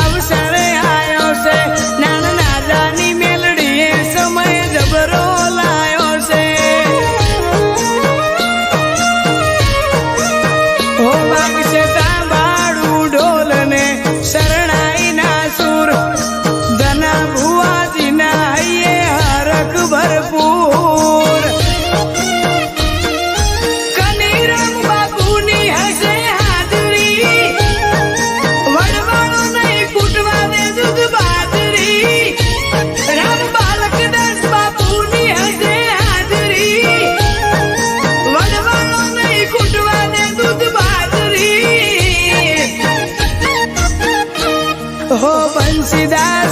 અવસરે આવ્યો છે નાના નાજાની મેલડીએ સમય જબરો લાયો છે હો વાગશે તાંબાડું ઢોલ ને શરણાઈ ના સુર ધના ભુવાજીના હૈયે હરખ ભરપૂર કનીરામ બાપુની હશે હાજરી વડવાળો નહીં કૂટવા દે દૂધ બાજરી રામ બાલકદાસ બાપુની હશે હાજરી વડવાળો નહીં કૂટવા દે દૂધ બાજરી હો બંસીદાર